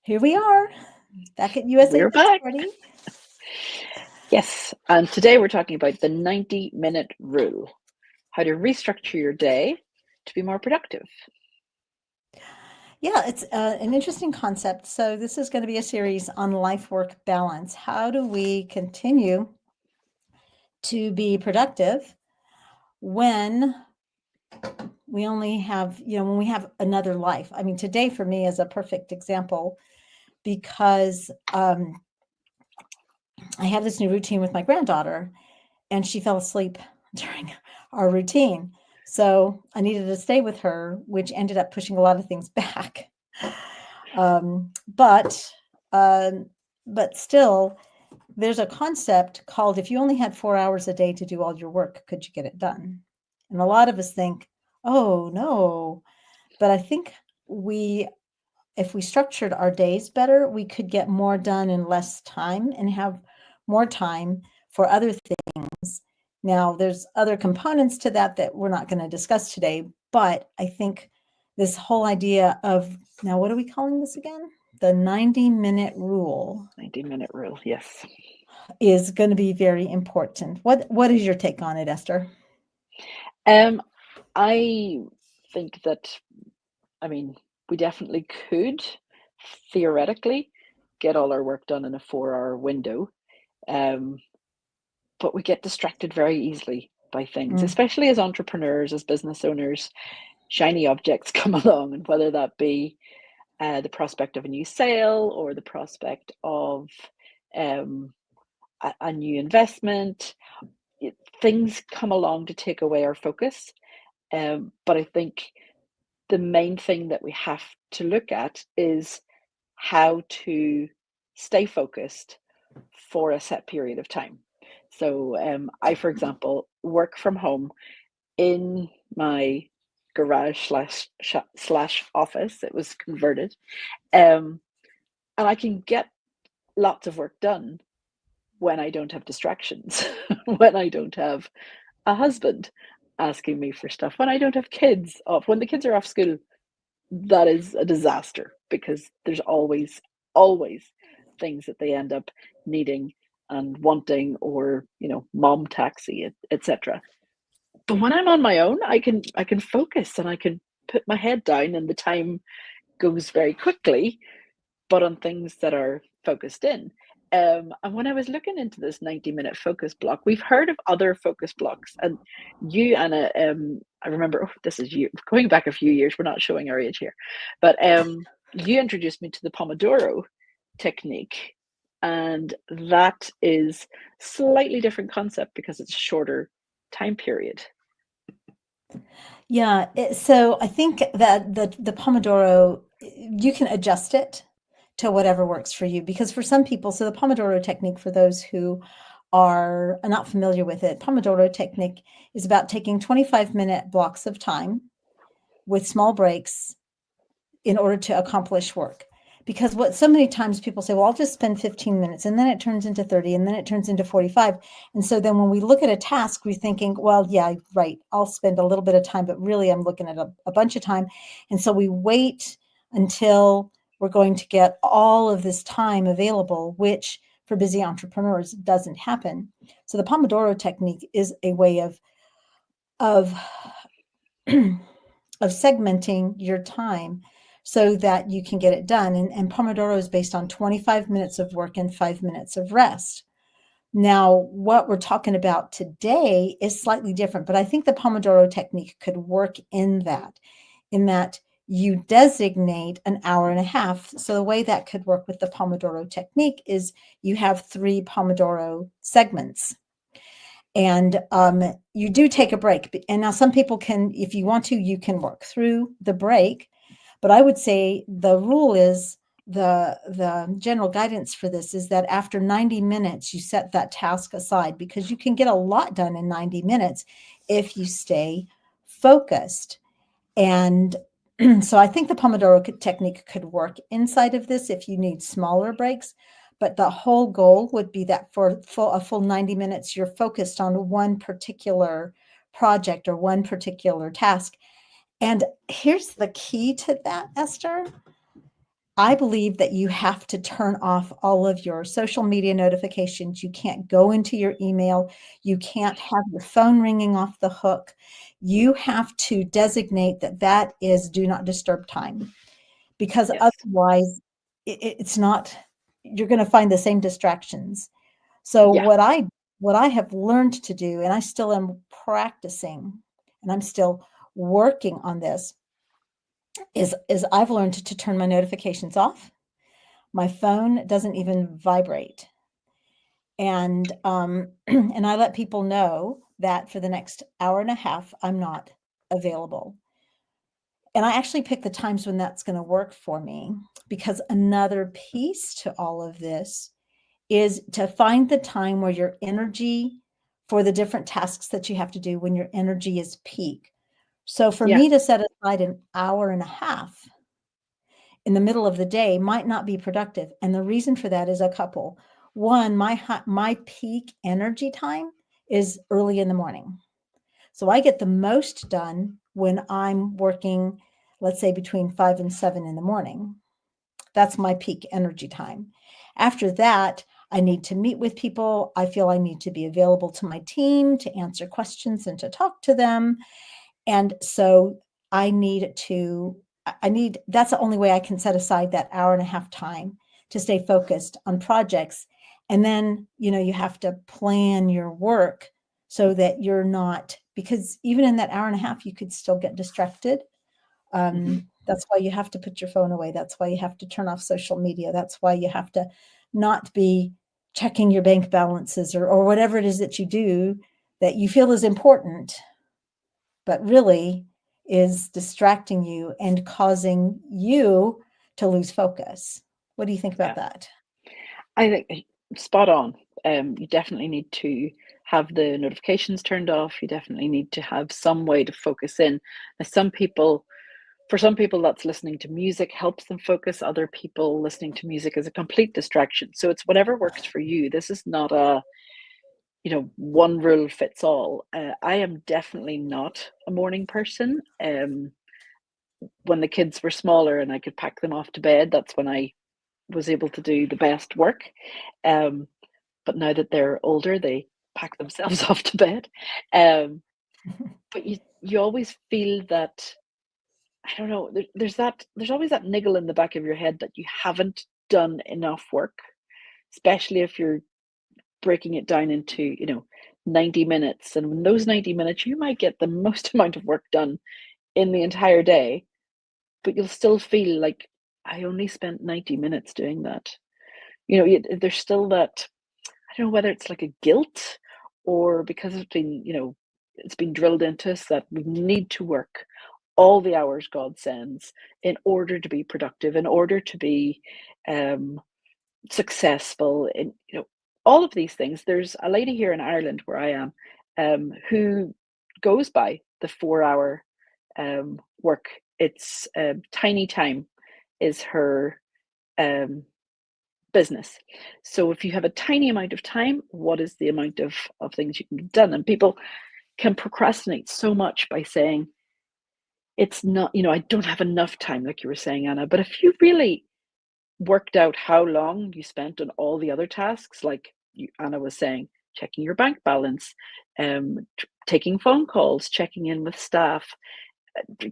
Here we are, back at USA We're First back. Party. Yes. And today we're talking about the 90-minute rule, how to restructure your day to be more productive. Yeah, it's an interesting concept. So this is going to be a series on life-work balance. How do we continue to be productive when we only have, when we have another life? I mean, today for me is a perfect example because I have this new routine with my granddaughter, and she fell asleep during our routine. So I needed to stay with her, which ended up pushing a lot of things back. Um, but um, but still, there's a concept called if you only had 4 hours a day to do all your work, could you get it done? And a lot of us think, oh no. But I think we, if we structured our days better, we could get more done in less time and have more time for other things. Now, there's other components to that that we're not going to discuss today, but I think this whole idea of, now what are we calling this again? The 90-minute rule 90-minute rule. Yes. is going to be very important. What is your take on it, Esther? I think that, I mean, we definitely could theoretically get all our work done in a 4-hour window. Um, but we get distracted very easily by things, Mm. especially as entrepreneurs, as business owners. Shiny objects come along, and whether that be the prospect of a new sale or the prospect of um, a new investment, things come along to take away our focus. But I think the main thing that we have to look at is how to stay focused for a set period of time. So I, for example, work from home in my garage slash office. It was converted, and I can get lots of work done when I don't have distractions, when I don't have a husband asking me for stuff, when I don't have kids off, when the kids are off school. That is a disaster because there's always things that they end up needing and wanting, or mom taxi, etc. But when I'm on my own, I can focus and I can put my head down, and the time goes very quickly, but on things that are focused in. And when I was looking into this 90-minute focus block, we've heard of other focus blocks. And you, Anna, I remember, oh, this is you, going back a few years, we're not showing our age here, but you introduced me to the Pomodoro technique. And that is slightly different concept because it's a shorter time period. Yeah, so I think that the Pomodoro, you can adjust it to whatever works for you. Because for some people, so the Pomodoro technique, for those who are not familiar with it, Pomodoro technique is about taking 25-minute blocks of time with small breaks in order to accomplish work. Because what so many times people say, well, I'll just spend 15 minutes, and then it turns into 30, and then it turns into 45. And so then when we look at a task, we're thinking, well, yeah, right, I'll spend a little bit of time, but really I'm looking at a bunch of time. And so we wait until we're going to get all of this time available, which for busy entrepreneurs doesn't happen. So the Pomodoro technique is a way of of segmenting your time so that you can get it done. And Pomodoro is based on 25 minutes of work and 5 minutes of rest. Now, what we're talking about today is slightly different, but I think the Pomodoro technique could work in that you designate an hour and a half. So the way that could work with the Pomodoro technique is you have 3 Pomodoro segments. And you do take a break. And now some people can, if you want to, you can work through the break. But I would say the rule is, the general guidance for this is that after 90 minutes, you set that task aside, because you can get a lot done in 90 minutes if you stay focused. And so I think the Pomodoro technique could work inside of this if you need smaller breaks. But the whole goal would be that for a full 90 minutes, you're focused on one particular project or one particular task. And here's the key to that, Esther. I believe that you have to turn off all of your social media notifications. You can't go into your email. You can't have your phone ringing off the hook. You have to designate that that is do not disturb time, because Yes. otherwise it's not, you're going to find the same distractions. So Yeah. what I have learned to do, and I still am practicing, and I'm still working on this, is I've learned to turn my notifications off. My phone doesn't even vibrate. And and I let people know that for the next hour and a half, I'm not available. And I actually pick the times when that's going to work for me, because another piece to all of this is to find the time where your energy for the different tasks that you have to do, when your energy is peak. So for Yeah. me to set aside an hour and a half in the middle of the day might not be productive. And the reason for that is a couple. One, my peak energy time is early in the morning. So I get the most done when I'm working, let's say between 5 and 7 in the morning. That's my peak energy time. After that, I need to meet with people. I feel I need to be available to my team to answer questions and to talk to them. And so that's the only way I can set aside that hour and a half time to stay focused on projects. And then, you have to plan your work so that you're not, because even in that hour and a half, you could still get distracted. Hmm. That's why you have to put your phone away. That's why you have to turn off social media. That's why you have to not be checking your bank balances or whatever it is that you do that you feel is important, but really is distracting you and causing you to lose focus. What do you think about Yeah. that? I think spot on. You definitely need to have the notifications turned off. You definitely need to have some way to focus in. Now, for some people, that's listening to music helps them focus. Other people, listening to music is a complete distraction. So it's whatever works for you. This is not a, one rule fits all. I am definitely not a morning person. When the kids were smaller and I could pack them off to bed, that's when I was able to do the best work. Um, but now that they're older, they pack themselves off to bed. Um, but you always feel that, I don't know, there's always that niggle in the back of your head that you haven't done enough work, especially if you're breaking it down into, 90 minutes. And in those 90 minutes, you might get the most amount of work done in the entire day, but you'll still feel like I only spent 90 minutes doing that. There's still that, I don't know whether it's like a guilt or because it's been drilled into us that we need to work all the hours God sends in order to be productive, in order to be um, successful, in all of these things. There's a lady here in Ireland where I am, who goes by the 4 hour work. It's tiny time is her um, business. So if you have a tiny amount of time, what is the amount of things you can get done? And people can procrastinate so much by saying, it's not, I don't have enough time, like you were saying, Anna. But if you really worked out how long you spent on all the other tasks, like Anna was saying, checking your bank balance, taking phone calls, checking in with staff,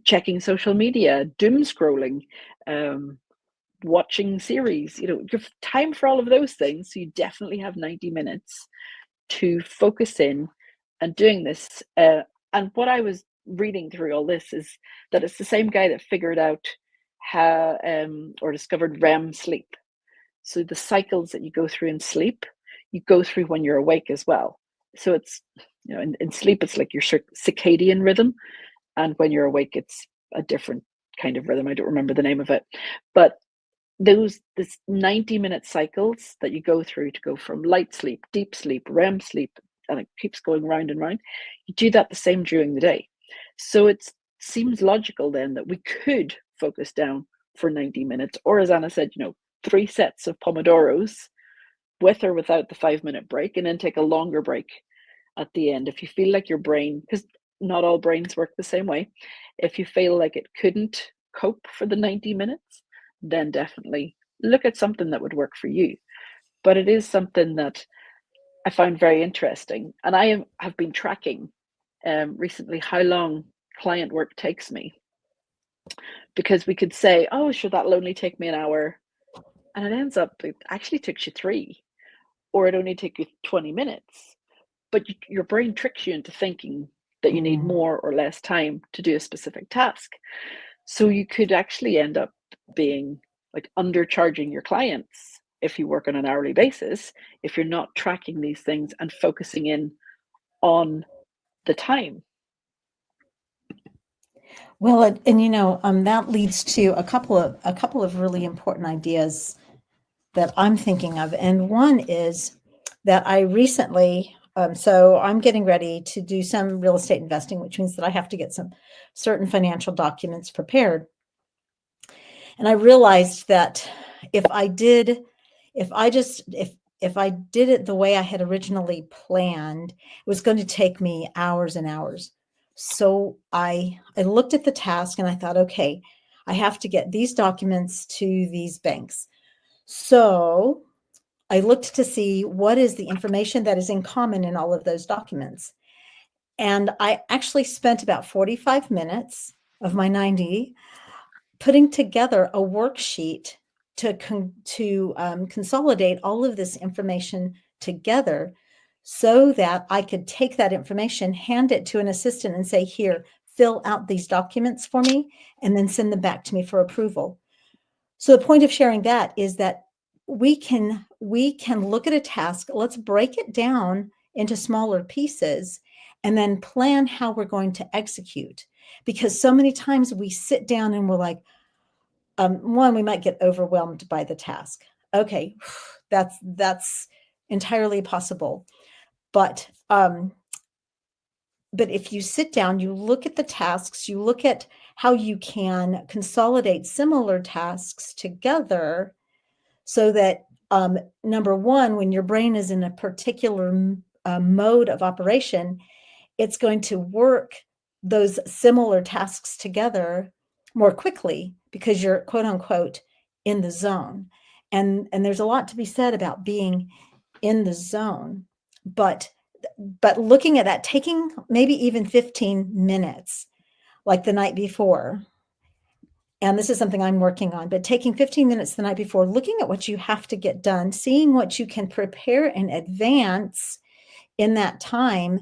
checking social media, doom scrolling, um, watching series, you have time for all of those things. So you definitely have 90 minutes to focus in and doing this. And what I was reading through all this is that it's the same guy that figured out how or discovered REM sleep. So the cycles that you go through in sleep, you go through when you're awake as well. So it's, in sleep, it's like your circadian rhythm. And when you're awake, it's a different kind of rhythm. I don't remember the name of it. But this 90-minute cycles that you go through to go from light sleep, deep sleep, REM sleep, and it keeps going round and round. You do that the same during the day. So it seems logical then that we could focus down for 90 minutes, or as Anna said, 3 sets of Pomodoros with or without the 5-minute break, and then take a longer break at the end. If you feel like your brain, because not all brains work the same way, if you feel like it couldn't cope for the 90 minutes, then definitely look at something that would work for you. But it is something that I found very interesting, and have been tracking recently how long client work takes me, because we could say, oh, sure, that'll only take me an hour, and it ends up it actually takes you 3, or it only takes you 20 minutes. But your brain tricks you into thinking that you need Mm. more or less time to do a specific task. So you could actually end up being like undercharging your clients if you work on an hourly basis, if you're not tracking these things and focusing in on the time. Well, that leads to a couple of really important ideas that I'm thinking of, and one is that I recently, so I'm getting ready to do some real estate investing, which means that I have to get some certain financial documents prepared. And I realized that if I did, if I just, if I did it the way I had originally planned, it was going to take me hours and hours. So I looked at the task and I thought, okay, I have to get these documents to these banks. So I looked to see what is the information that is in common in all of those documents. And I actually spent about 45 minutes of my 90 putting together a worksheet to consolidate all of this information together so that I could take that information, hand it to an assistant and say, here, fill out these documents for me, and then send them back to me for approval. So the point of sharing that is that we can look at a task, let's break it down into smaller pieces and then plan how we're going to execute. Because so many times we sit down and we're like, one, we might get overwhelmed by the task. Okay, that's entirely possible. But if you sit down, you look at the tasks, you look at how you can consolidate similar tasks together so that number one, when your brain is in a particular mode of operation, it's going to work those similar tasks together more quickly because you're quote unquote in the zone. And there's a lot to be said about being in the zone, but looking at that, taking maybe even 15 minutes, like the night before, and this is something I'm working on, but taking 15 minutes the night before, looking at what you have to get done, seeing what you can prepare in advance in that time.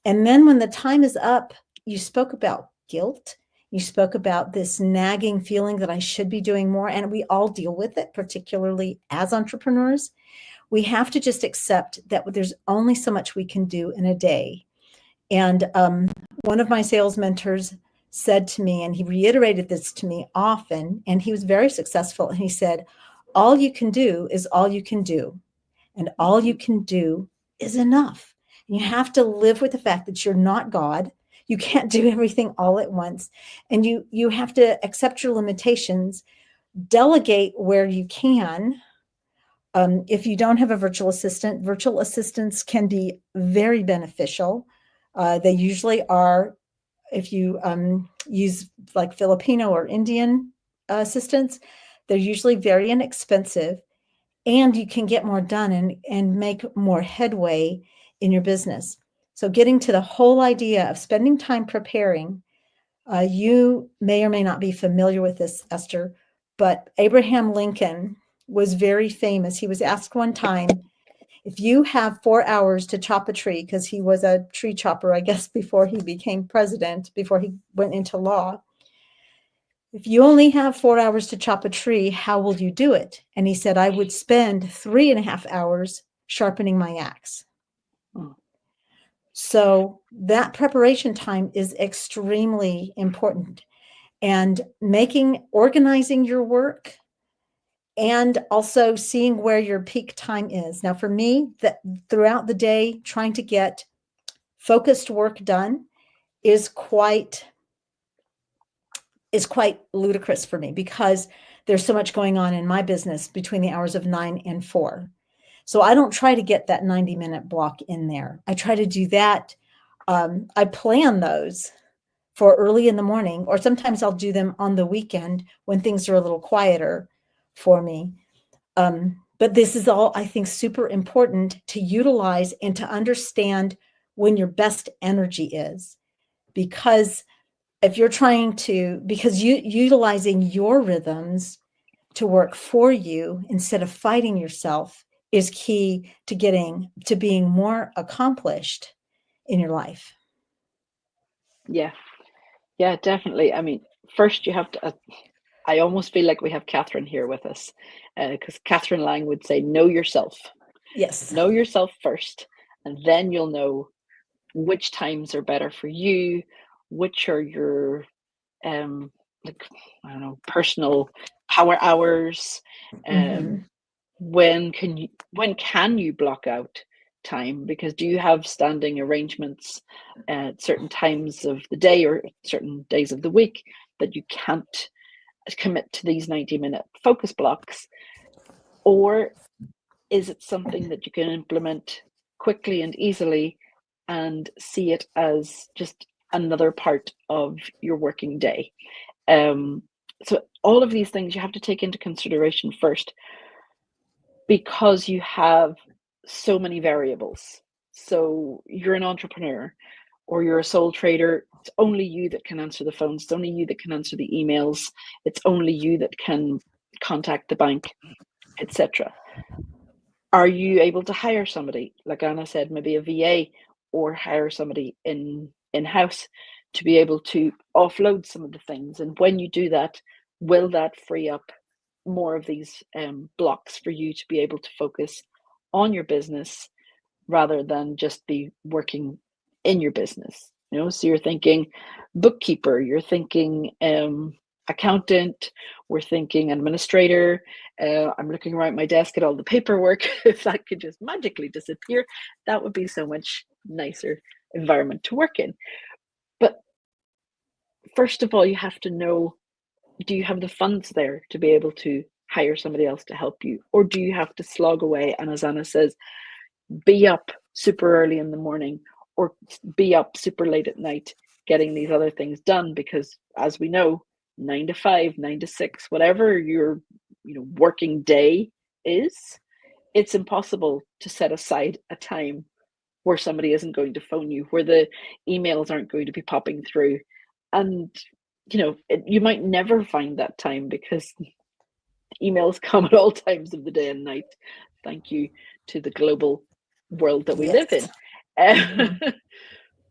And then when the time is up, you spoke about guilt. You spoke about this nagging feeling that I should be doing more. And we all deal with it, particularly as entrepreneurs. We have to just accept that there's only so much we can do in a day. And one of my sales mentors said to me, and he reiterated this to me often, and he was very successful. And he said, all you can do is all you can do. And all you can do is enough. And you have to live with the fact that you're not God. You can't do everything all at once. And you have to accept your limitations, delegate where you can. If you don't have a virtual assistant, virtual assistants can be very beneficial. They usually are, if you use like Filipino or Indian assistants, they're usually very inexpensive, and you can get more done and make more headway in your business. So getting to the whole idea of spending time preparing, you may or may not be familiar with this, Esther, but Abraham Lincoln was very famous. He was asked one time, if you have 4 hours to chop a tree, because he was a tree chopper, I guess, before he became president, before he went into law. If you only have 4 hours to chop a tree, how will you do it? And he said, I would spend 3.5 hours sharpening my axe. Oh. So that preparation time is extremely important. And organizing your work, and also seeing where your peak time is. Now, for me, that throughout the day, trying to get focused work done is quite ludicrous for me because there's so much going on in my business between the hours of 9 and 4. So I don't try to get that 90-minute block in there. I try to do that. I plan those for early in the morning, or sometimes I'll do them on the weekend when things are a little quieter. for me. But this is all, I think, super important to utilize and to understand when your best energy is. Because if you're trying to, because you utilizing your rhythms to work for you instead of fighting yourself is key to being more accomplished in your life. Yeah, yeah, definitely. I mean, first you have to, I almost feel like we have Catherine here with us, because Catherine Lang would say, know yourself. Yes. Know yourself first, and then you'll know which times are better for you, which are your like, I don't know, personal power hours. Mm-hmm. When can you block out time? Because do you have standing arrangements at certain times of the day or certain days of the week that you can't commit to these 90-minute focus blocks? Or is it something that you can implement quickly and easily and see it as just another part of your working day? So all of these things you have to take into consideration first, because you have so many variables. So you're an entrepreneur or you're a sole trader, it's only you that can answer the phones, it's only you that can answer the emails, it's only you that can contact the bank, etc. Are you able to hire somebody, like Anna said, maybe a VA, or hire somebody in-house to be able to offload some of the things? And when you do that, will that free up more of these blocks for you to be able to focus on your business rather than just be working in your business? So you're thinking bookkeeper, you're thinking accountant, we're thinking administrator. I'm looking around my desk at all the paperwork. If that could just magically disappear, that would be so much nicer environment to work in. But first of all, you have to know, do you have the funds there to be able to hire somebody else to help you? Or do you have to slog away? And as Anna says, be up super early in the morning or be up super late at night getting these other things done, because as we know, 9 to 5, 9 to 6, whatever your working day is, it's impossible to set aside a time where somebody isn't going to phone you, where the emails aren't going to be popping through. And you might never find that time because emails come at all times of the day and night. Thank you to the global world that we live in. Yes. Mm-hmm.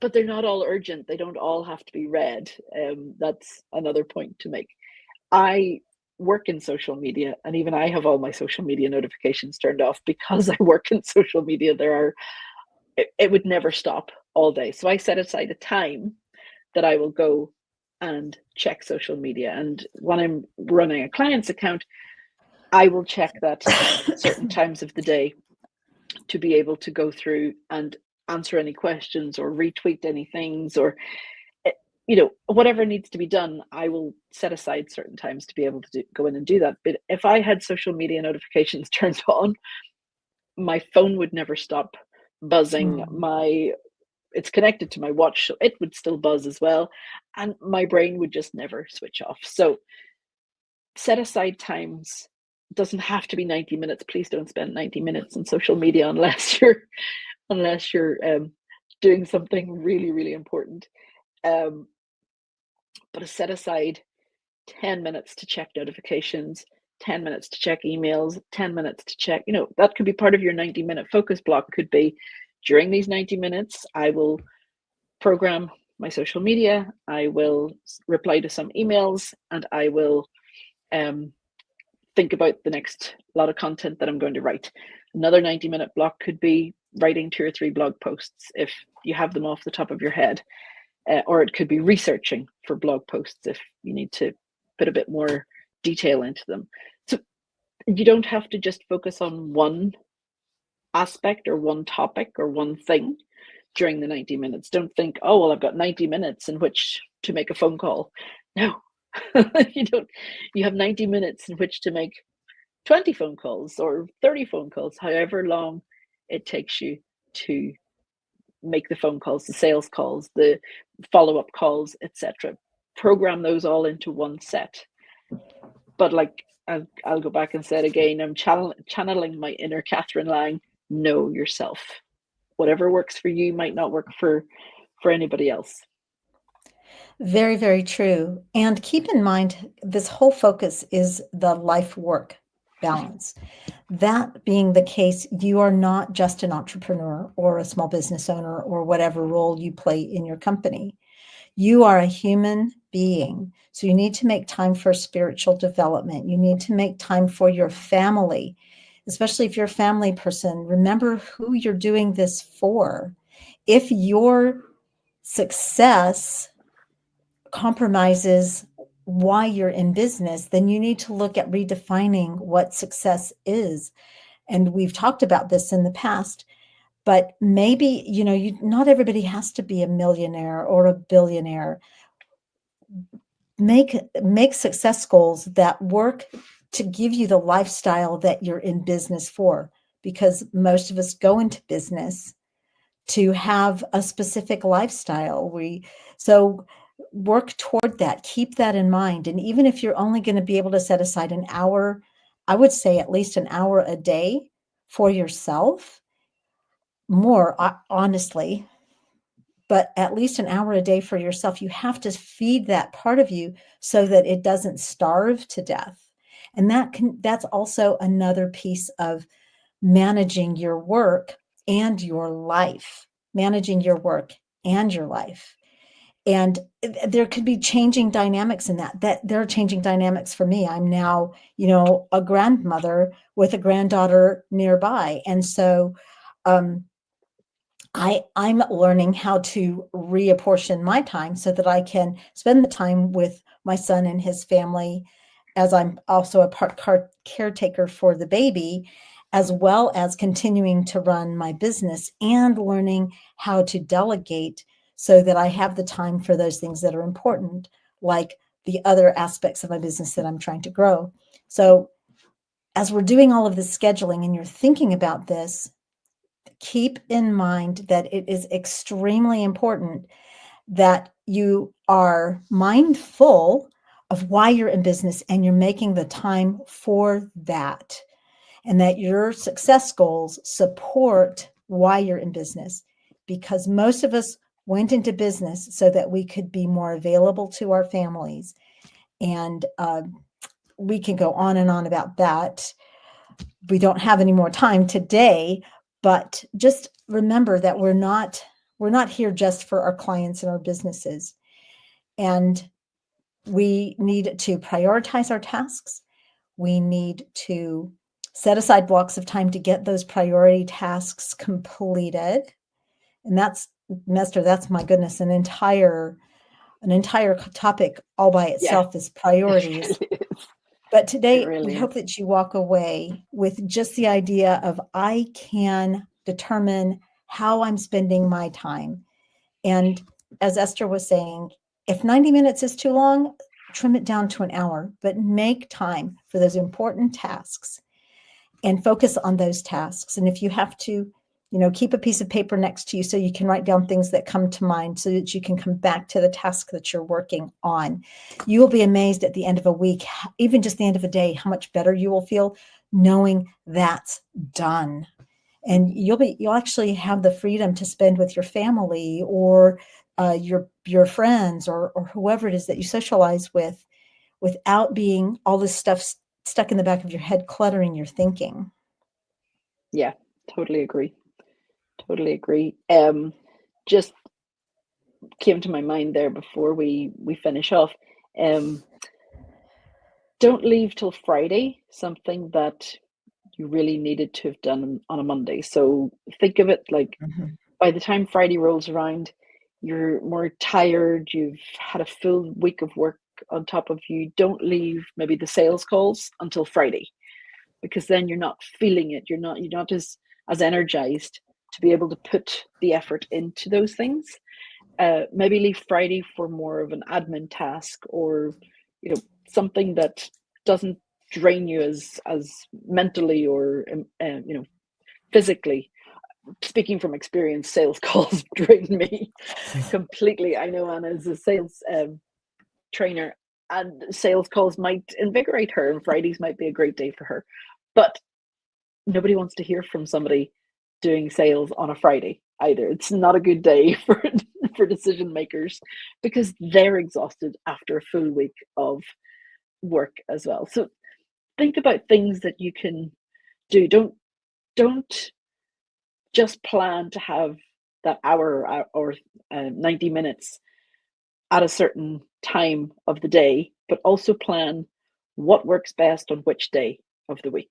But they're not all urgent. They don't all have to be read. That's another point to make. I work in social media, and even I have all my social media notifications turned off because I work in social media. It would never stop all day. So I set aside a time that I will go and check social media. And when I'm running a client's account, I will check that at certain times of the day to be able to go through and answer any questions or retweet any things, or whatever needs to be done. I will set aside certain times to be able to go in and do that. But if I had social media notifications turned on, my phone would never stop buzzing. It's connected to my watch, so it would still buzz as well, and my brain would just never switch off. So set aside times. It doesn't have to be 90 minutes. Please don't spend 90 minutes on social media unless you're doing something really, really important. But set aside 10 minutes to check notifications, 10 minutes to check emails, 10 minutes to check, that could be part of your 90-minute focus block. Could be during these 90 minutes, I will program my social media, I will reply to some emails, and I will think about the next lot of content that I'm going to write. Another 90-minute block could be writing 2 or 3 blog posts if you have them off the top of your head. Or it could be researching for blog posts if you need to put a bit more detail into them. So you don't have to just focus on one aspect or one topic or one thing during the 90 minutes. Don't think, oh, well, I've got 90 minutes in which to make a phone call. No, you don't. You have 90 minutes in which to make 20 phone calls or 30 phone calls, however long it takes you to make the phone calls, the sales calls, the follow-up calls, etc. Program those all into one set. But like I'll go back and say it again. I'm channeling my inner Catherine Lang. Know yourself. Whatever works for you might not work for anybody else. Very, very true. And keep in mind, this whole focus is the life work balance. That being the case, you are not just an entrepreneur or a small business owner or whatever role you play in your company. You are a human being. So you need to make time for spiritual development. You need to make time for your family, especially if you're a family person. Remember who you're doing this for. If your success compromises why you're in business, then you need to look at redefining what success is. And we've talked about this in the past, but maybe, not everybody has to be a millionaire or a billionaire. Make success goals that work to give you the lifestyle that you're in business for, because most of us go into business to have a specific lifestyle. So work toward that, keep that in mind. And even if you're only going to be able to set aside an hour, I would say at least an hour a day for yourself, more honestly, but at least an hour a day for yourself. You have to feed that part of you so that it doesn't starve to death. And that's also another piece of managing your work and your life, managing your work and your life. And there could be changing dynamics in that there are changing dynamics for me. I'm now, a grandmother with a granddaughter nearby. And so, I'm learning how to reapportion my time so that I can spend the time with my son and his family, as I'm also a caretaker for the baby, as well as continuing to run my business and learning how to delegate so that I have the time for those things that are important, like the other aspects of my business that I'm trying to grow. So as we're doing all of this scheduling and you're thinking about this, keep in mind that it is extremely important that you are mindful of why you're in business and you're making the time for that, and that your success goals support why you're in business. Because most of us went into business so that we could be more available to our families. And we can go on and on about that. We don't have any more time today, but just remember that we're not here just for our clients and our businesses. And we need to prioritize our tasks. We need to set aside blocks of time to get those priority tasks completed. And that's, Mester, that's, my goodness, an entire topic all by itself, is priorities. It really is. But today, really we is. hope that you walk away with just the idea of, I can determine how I'm spending my time. And as Esther was saying, if 90 minutes is too long, trim it down to an hour, but make time for those important tasks and focus on those tasks. And if you have to, keep a piece of paper next to you so you can write down things that come to mind so that you can come back to the task that you're working on. You will be amazed at the end of a week, even just the end of a day, how much better you will feel knowing that's done. And you'll actually have the freedom to spend with your family or your friends or whoever it is that you socialize with, without being all this stuff stuck in the back of your head, cluttering your thinking. Yeah, totally agree. Totally agree. Just came to my mind there before we finish off. Don't leave till Friday something that you really needed to have done on a Monday. So think of it like, by the time Friday rolls around, you're more tired, you've had a full week of work on top of you. Don't leave maybe the sales calls until Friday, because then you're not feeling it. You're not as energized to be able to put the effort into those things. Maybe leave Friday for more of an admin task, or something that doesn't drain you as mentally or physically. Speaking from experience, sales calls drain me completely. I know Anna is a sales trainer, and sales calls might invigorate her, and Fridays might be a great day for her. But nobody wants to hear from somebody doing sales on a Friday either. It's not a good day for decision makers because they're exhausted after a full week of work as well. So think about things that you can do. Don't just plan to have that hour or 90 minutes at a certain time of the day, but also plan what works best on which day of the week.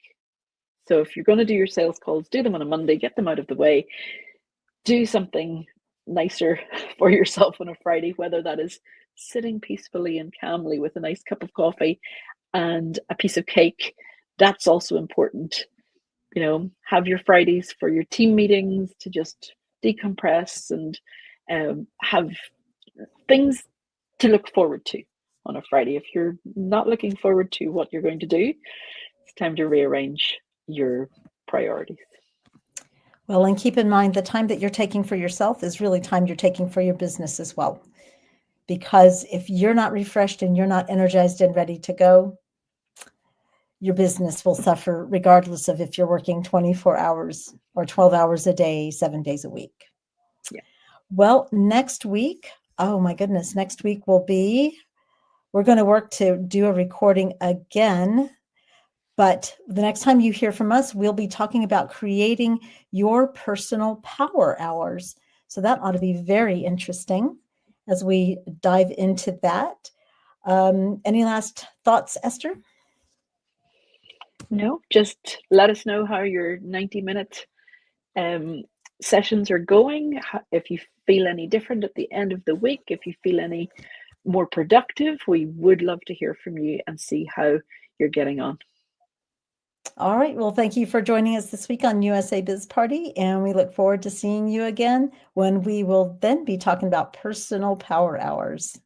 So if you're going to do your sales calls, do them on a Monday, get them out of the way, do something nicer for yourself on a Friday, whether that is sitting peacefully and calmly with a nice cup of coffee and a piece of cake. That's also important. You know, have your Fridays for your team meetings to just decompress and have things to look forward to on a Friday. If you're not looking forward to what you're going to do, it's time to rearrange your priorities. Well, and keep in mind the time that you're taking for yourself is really time you're taking for your business as well. Because if you're not refreshed and you're not energized and ready to go, your business will suffer regardless of if you're working 24 hours or 12 hours a day, 7 days a week. Yeah. Well, next week, oh my goodness, next week we're going to work to do a recording again. But the next time you hear from us, we'll be talking about creating your personal power hours. So that ought to be very interesting as we dive into that. Any last thoughts, Esther? No, just let us know how your 90-minute sessions are going. If you feel any different at the end of the week, if you feel any more productive, we would love to hear from you and see how you're getting on. All right. Well, thank you for joining us this week on USA Biz Party, and we look forward to seeing you again when we will then be talking about personal power hours.